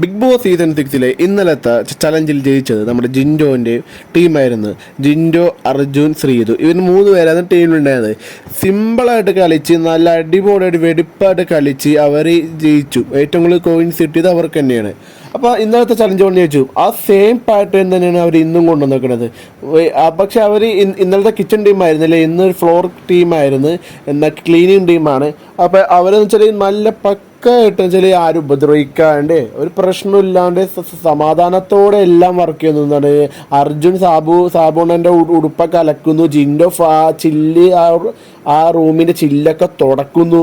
Big boss season 6 ഇന്നലത്തെ ചലഞ്ചിൽ ജയിച്ചത് നമ്മുടെ ജിൻഡോൻ്റെ ടീമായിരുന്നു. ജിൻഡോ, അർജുൻ, ശ്രീതു ഇവർ 3 പേരാണ് ടീമിലുണ്ടായത്. സിമ്പിളായിട്ട് കളിച്ച് നല്ല അടിപൊളിയായിട്ട് വെടിപ്പായിട്ട് കളിച്ച് അവർ ജയിച്ചു. ഏറ്റവും കൂടുതൽ കോയിൻസ് കിട്ടിയത് അവർക്ക് തന്നെയാണ്. അപ്പോൾ ഇന്നലത്തെ ചലഞ്ച് കൊണ്ട് ചോദിച്ചു ആ സെയിം പാറ്റേൺ തന്നെയാണ് അവർ ഇന്നും കൊണ്ടുവന്നിരിക്കുന്നത്. പക്ഷെ അവർ ഇന്നലത്തെ കിച്ചൺ ടീമായിരുന്നില്ലേ, ഇന്ന് ഫ്ലോർ ടീമായിരുന്നു, എന്നാൽ ക്ലീനിങ് ടീമാണ്. അപ്പോൾ അവരെന്ന് വെച്ചാൽ നല്ല പക്കായിട്ട് വെച്ചാൽ ആരും ഉപദ്രവിക്കാണ്ട് ഒരു പ്രശ്നമില്ലാണ്ട് സമാധാനത്തോടെ എല്ലാം വർക്ക് ചെയ്യുന്നതാണ്. അർജുൻ സാബുണ്ണൻ്റെ ഉടുപ്പൊക്കെ അലക്കുന്നു, ജിൻഡോ ചില്ല് ആ റൂമിൻ്റെ ചില്ലൊക്കെ തുടക്കുന്നു.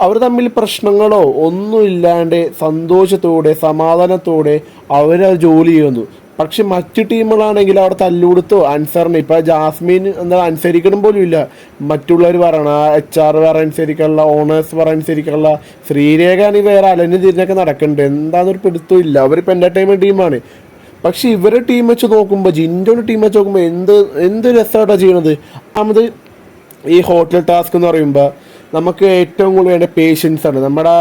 അവർ തമ്മിൽ പ്രശ്നങ്ങളോ ഒന്നുമില്ലാണ്ട് സന്തോഷത്തോടെ സമാധാനത്തോടെ അവർ ജോലി ചെയ്യുന്നു. പക്ഷെ മറ്റു ടീമുകളാണെങ്കിൽ അവിടെ തല്ലുകൊടുത്തോ അനുസരണം ഇപ്പം ജാസ്മിൻ എന്താ അനുസരിക്കണം പോലും ഇല്ല. മറ്റുള്ളവർ പറയണം HR വേറെ അനുസരിക്കാനുള്ള, ഓണേഴ്സ് വേറെ അനുസരിക്കാനുള്ള, ശ്രീരേഖ ആണെങ്കിൽ വേറെ അലഞ്ഞു തിരിഞ്ഞൊക്കെ നടക്കുന്നുണ്ട്. എന്താണെന്നൊരു പിടുത്തവും ഇല്ല. അവരിപ്പോൾ എൻ്റർടൈൻമെൻറ്റ് ടീമാണ്. പക്ഷെ ഇവരുടെ ടീം വെച്ച് നോക്കുമ്പോൾ, ജിൻഡോയുടെ ടീം വെച്ച് നോക്കുമ്പോൾ എന്ത് രസമായിട്ടാണ് ചെയ്യണത്. ഒന്നാമത് ഈ ഹോട്ടൽ ടാസ്ക് എന്ന് പറയുമ്പോൾ നമുക്ക് ഏറ്റവും കൂടുതൽ വേണ്ട പേഷ്യൻസാണ്. നമ്മുടെ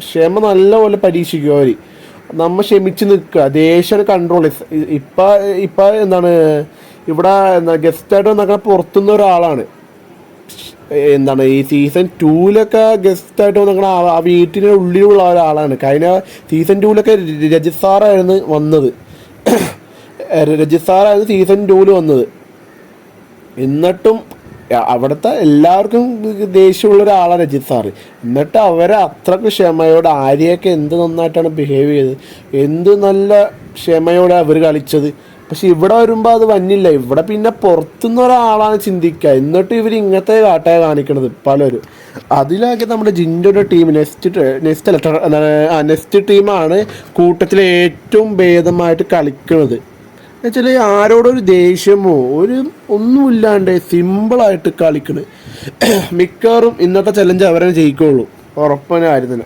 ക്ഷമ നല്ലപോലെ പരീക്ഷിക്കുക. അവർ നമ്മൾ ക്ഷമിച്ച് നിൽക്കുക, ദേഷ്യം കൺട്രോൾ. ഇപ്പം എന്താണ് ഇവിടെ ഗസ്റ്റായിട്ട് വന്നേക്കാൻ പുറത്തുനിന്ന് ഒരാളാണ്. എന്താണ് ഈ സീസൺ 2 ഗസ്റ്റായിട്ട് വന്നേക്കണ ആ വീട്ടിൻ്റെ ഉള്ളിലുള്ള ഒരാളാണ്. കഴിഞ്ഞ സീസൺ 2 രജിത് സാറായിരുന്നു വന്നത്. സീസൺ 2 വന്നത്. എന്നിട്ടും അവിടുത്തെ എല്ലാവർക്കും ദേഷ്യമുള്ള ഒരാളാണ് രജിത് സാറ്. എന്നിട്ട് അവരെ അത്രയ്ക്ക് ക്ഷമയോടെ ആര്യയൊക്കെ എന്ത് നന്നായിട്ടാണ് ബിഹേവ് ചെയ്തത്, എന്ത് നല്ല ക്ഷമയോടെ അവർ കളിച്ചത്. പക്ഷെ ഇവിടെ വരുമ്പോൾ അത് വന്നില്ല. ഇവിടെ പിന്നെ പുറത്തുനിന്ന് ഒരാളാണ് ചിന്തിക്കുക. എന്നിട്ട് ഇവർ ഇങ്ങനത്തെ കാട്ടായ കാണിക്കണത് പലരും. അതിലാക്കി നമ്മുടെ ജിൻഡോയുടെ ടീം നെക്സ്റ്റ് ടീമാണ് കൂട്ടത്തിലെ ഏറ്റവും ഭേദമായിട്ട് കളിക്കുന്നത്. എന്നുവെച്ചാൽ ആരോടൊരു ദേഷ്യമോ ഒന്നുമില്ലാണ്ട് സിമ്പിളായിട്ട് കളിക്കണ്. മിക്കവാറും ഇന്നത്തെ ചലഞ്ച് അവരെ ജയിക്കുള്ളൂ, ഉറപ്പനായിരുന്നു.